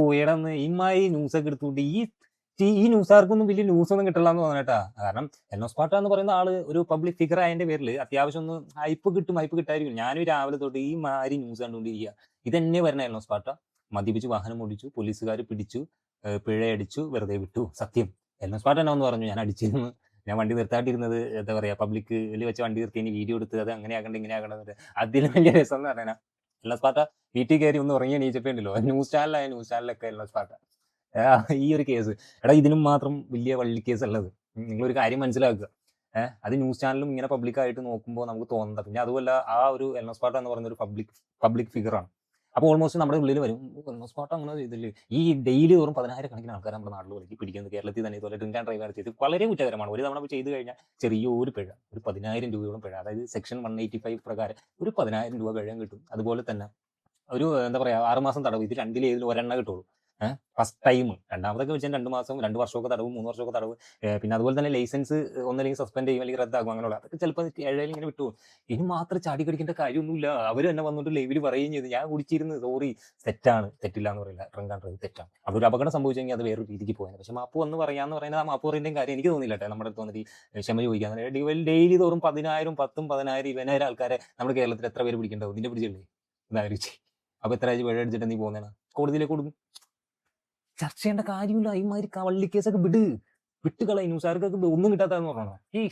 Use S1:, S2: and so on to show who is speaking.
S1: പോയടന്ന് ഇമ്മായി ന്യൂസൊക്കെ എടുത്തുകൊണ്ട് ഈ ന്യൂസുകാർക്കൊന്നും വലിയ ന്യൂസ് ഒന്നും കിട്ടില്ല എന്ന് തോന്നണേട്ടാ. കാരണം എൽനോസ് പാട്ട എന്ന് പറയുന്ന ആള് ഒരു പബ്ലിക് ഫിഗർ ആയതിന്റെ പേരിൽ അത്യാവശ്യം ഒന്ന് ഹൈപ്പ് കിട്ടായിരിക്കും. ഞാനും രാവിലെ തൊട്ട് ഈ മാതിരി ന്യൂസ് കണ്ടുകൊണ്ടിരിക്കുക. ഇതന്നെ വരണ എൽനോസ് പാട്ട മദ്യപിച്ച് വാഹനം ഓടിച്ചു, പോലീസുകാർ പിടിച്ചു, പിഴയടിച്ചു, വെറുതെ വിട്ടു. സത്യം എൽനോസ് പാട്ട എന്നെ ഒന്ന് പറഞ്ഞു ഞാൻ അടിച്ചിരുന്നു, ഞാൻ വണ്ടി നിർത്താണ്ടിരുന്നത് എന്താ പറയാ പബ്ലിക്കിൽ വെച്ച് വണ്ടി നിർത്തി വീഡിയോ എടുത്ത് അത് അങ്ങനെ ആകണ്ട ഇങ്ങനെ ആകണ്ട. അതിലും വലിയ രസം എന്ന് പറഞ്ഞാൽ എൽനോസ് പാട്ട വീട്ടിൽ കയറി ഒന്ന് ഉറങ്ങി എണീച്ചപ്പോണ്ടല്ലോ ന്യൂസ് ചാനലൊക്കെ എൽനോസ് പാട്ട ഈ ഒരു കേസ്. എടാ ഇതിനും മാത്രം വലിയ വള്ളി കേസ് അല്ലത്. നിങ്ങളൊരു കാര്യം മനസ്സിലാക്കുക. അത് ന്യൂസ് ചാനലും ഇങ്ങനെ പബ്ലിക്കായിട്ട് നോക്കുമ്പോൾ നമുക്ക് തോന്നുന്നത്. പിന്നെ അതുമല്ല ആ ഒരു എൽനോസ് പാട്ട എന്ന് പറയുന്ന ഒരു പബ്ലിക് ഫിഗറാണ്. അപ്പോൾ ഓൾമോസ്റ്റ് നമ്മുടെ ഉള്ളിൽ വരും എൽനോസ് പാട്ട അങ്ങനെ ചെയ്തില്ലേ. ഈ ഡെയിലി തോറും 10,000 ആൾക്കാർ നമ്മുടെ നാട്ടിൽ വിളിക്കും പിടിക്കുന്നത്. കേരളത്തിൽ തന്നെ ഇതുപോലെ ഡ്രിങ്ക് ആൻഡ് ഡ്രൈവ് ചെയ്ത് വളരെ കുറ്റകരമാണ്. ഒരു തവണ ചെയ്ത് കഴിഞ്ഞാൽ ചെറിയൊരു പിഴ, ഒരു 10,000 രൂപയോളം പിഴ, അതായത് സെക്ഷൻ 185 പ്രകാരം ഒരു 10,000 രൂപ പിഴ കിട്ടും. അതുപോലെ തന്നെ ഒരു എന്താ പറയാ 6 മാസം തടവ്. ഇത് രണ്ടിലേതിൽ ഒരെണ്ണ കിട്ടുള്ളൂ. First time. രണ്ടാമതൊക്കെ വെച്ചാൽ 2 മാസം 2 വർഷമൊക്കെ തടവ്, 3 വർഷമൊക്കെ തടവ്. പിന്നെ അതുപോലെ തന്നെ ലൈസൻസ് ഒന്നല്ലെങ്കിൽ സസ്പെൻഡ് ചെയ്യും അല്ലെങ്കിൽ റദ്ദാകും. അങ്ങനെയുള്ള അതൊക്കെ ചിലപ്പോൾ ഏഴായാലും ഇങ്ങനെ വിട്ടു. ഇനി മാത്രം ചാടി കടിക്കേണ്ട കാര്യമൊന്നുമില്ല. അവർ തന്നെ വന്നിട്ട് ലൈവിൽ പറയുകയും ചെയ്തു ഞാൻ കുടിച്ചിരുന്നു, സോറി, തെറ്റില്ല എന്ന് പറയില്ല. ഡ്രങ്ക് ആൻഡ് ഡ്രൈവ് തെറ്റാണ്. അതൊരു അപകടം സംഭവിച്ചെങ്കിൽ അത് വേറൊരു രീതിക്ക് പോയത്. പക്ഷെ മാപ്പ് വന്ന് പറയാന്ന് പറയുന്നത് ആ മാപ്പ് പറയുന്നതിന്റെ കാര്യം എനിക്ക് തോന്നില്ല കേട്ടോ. നമ്മുടെ അടുത്ത് വന്നിട്ട് ക്ഷമ ചോദിക്കാൻ ഡെയിലി തോറും 10,000, 10, 10,000, 20,000 ആൾക്കാരെ നമ്മുടെ കേരളത്തിൽ എത്ര പേര് പിടിക്കേണ്ടാവും? ഇതിന്റെ പിടിച്ചില്ലേ ഇതായിരിക്കും. അപ്പൊ എത്ര പിഴ അടിച്ചിട്ട് നീ പോകുന്നതാണ്? കോടതിയിലേക്ക് കൊടുക്കും. ചർച്ച ചെയ്യേണ്ട കാര്യമില്ല. ഇമാതിരി വള്ളിക്കേസൊക്കെ വിട്ടുകളയും. ന്യൂസുകാർക്കൊക്കെ ഒന്നും കിട്ടാത്തതെന്ന് പറഞ്ഞോ. ഈ